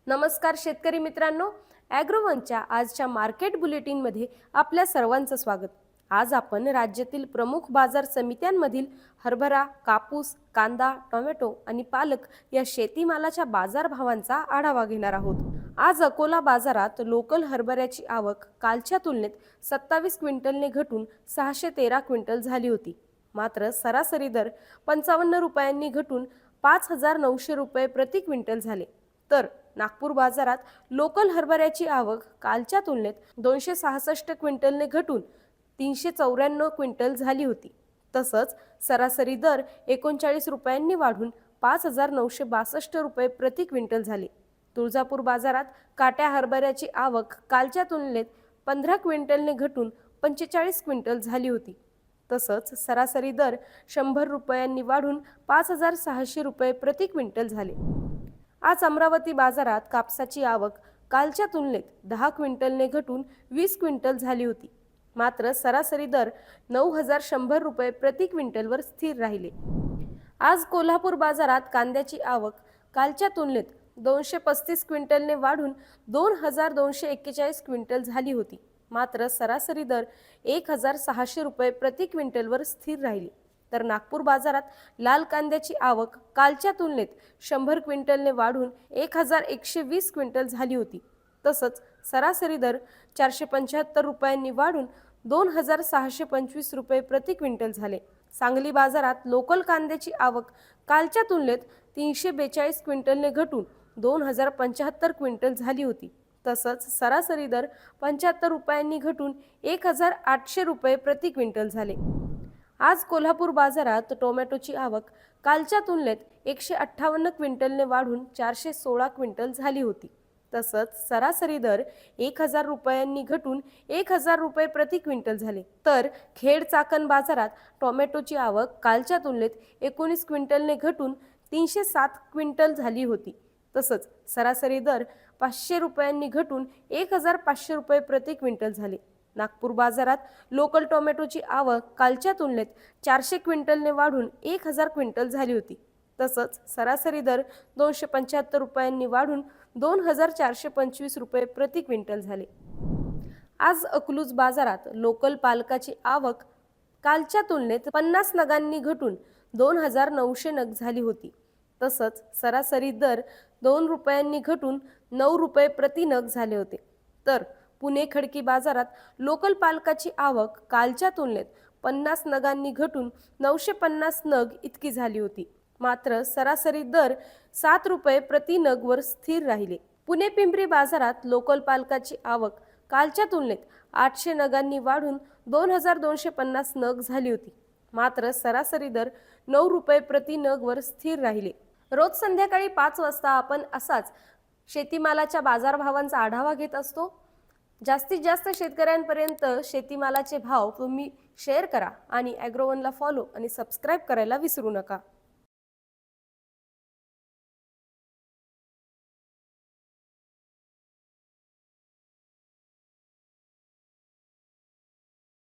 नमस्कार शेतकरी मित्रांनो, ॲग्रोवनच्या आजच्या मार्केट बुलेटिनमध्ये आपल्या सर्वांचं स्वागत। आज आपण राज्यातील प्रमुख बाजार समित्यांमधील हरभरा, कापूस, कांदा, टोमॅटो आणि पालक या शेतीमालाच्या बाजारभावांचा आढावा घेणार आहोत। आज अकोला बाजारात लोकल हरभऱ्याची आवक कालच्या तुलनेत 27 क्विंटलने घटून 613 क्विंटल झाली होती। मात्र सरासरी दर 55 रुपयांनी घटून 5900 रुपये प्रति क्विंटल झाले। तर नागपूर बाजारात लोकल हरभऱ्याची आवक कालच्या तुलनेत 266 क्विंटलने घटून 394 क्विंटल झाली होती। तसंच सरासरी दर 39 रुपयांनी वाढून 5962 रुपये प्रति क्विंटल झाले। तुळजापूर बाजारात काट्या हरभऱ्याची आवक कालच्या तुलनेत 15 क्विंटलने घटून 45 क्विंटल झाली होती। तसंच सरासरी दर 100 रुपयांनी वाढून 5600 रुपये प्रति क्विंटल झाले। आज अमरावती बाजारात कापसाची आवक कालच्या तुलनेत 10 क्विंटलने घटून 20 क्विंटल झाली होती। मात्र सरासरी दर 9100 रुपये प्रति क्विंटलवर स्थिर राहिले। आज कोल्हापूर बाजारात कांद्याची आवक कालच्या तुलनेत 235 क्विंटलने वाढून 2241 क्विंटल झाली होती। मात्र सरासरी दर 1600 रुपये प्रति क्विंटलवर स्थिर राहिली। तर नागपूर बाजारात लाल कांद्याची आवक कालच्या तुलनेत 100 क्विंटलने वाढून 1120 क्विंटल झाली होती। तसंच सरासरी दर 475 रुपयांनी वाढून 2625 रुपये प्रति क्विंटल झाले। सांगली बाजारात लोकल कांद्याची आवक कालच्या तुलनेत 342 क्विंटलने घटून 2075 क्विंटल झाली होती। तसंच सरासरी दर 75 रुपयांनी घटून 1800 रुपये प्रति क्विंटल झाले। आज कोल्हापूर बाजारात टोमॅटोची आवक कालच्या तुलनेत 158 क्विंटलने वाढून 416 क्विंटल झाली होती। तसंच सरासरी दर 1000 रुपयांनी घटून 1000 रुपये प्रति क्विंटल झाले। तर खेड चाकण बाजारात टोमॅटोची आवक कालच्या तुलनेत 19 क्विंटलने घटून 307 क्विंटल झाली होती। तसंच सरासरी दर 500 रुपयांनी घटून 1500 रुपये प्रति क्विंटल झाले। नागपूर बाजारात लोकल टोमॅटोची आवक कालच्या तुलनेत 400 क्विंटलने वाढून 1000 क्विंटल झाली होती। तसंच सरासरी दर 275 रुपयांनी वाढून 2425 रुपये प्रति क्विंटल झाले। आज अकलूज बाजारात लोकल पालकाची आवक कालच्या तुलनेत 50 नगांनी घटून 2900 नग झाली होती। तसंच सरासरी दर 2 रुपयांनी घटून 9 रुपये प्रति नग झाले होते। तर पुणे खडकी बाजारात लोकल पालकाची आवक कालच्या तुलनेत 50 नगांनी घटून 950 नग इतकी झाली होती। मात्र सरासरी दर 7 रुपये प्रति नग वर स्थिर राहिले। पुणे पिंपरी बाजारात लोकल पालकाची आवक कालच्या तुलनेत 800 नगांनी वाढून 2250 नग झाली होती। मात्र सरासरी दर 9 रुपये प्रति नग वर स्थिर राहिले। रोज संध्याकाळी 5 वाजता आपण असाच शेतीमालाच्या बाजारभावांचा आढावा घेत असतो। जास्तीत जास्त शेतकऱ्यांपर्यंत शेतीमालाचे भाव तुम्ही शेअर करा आणि ॲग्रोवनला फॉलो आणि सबस्क्राईब करायला विसरू नका।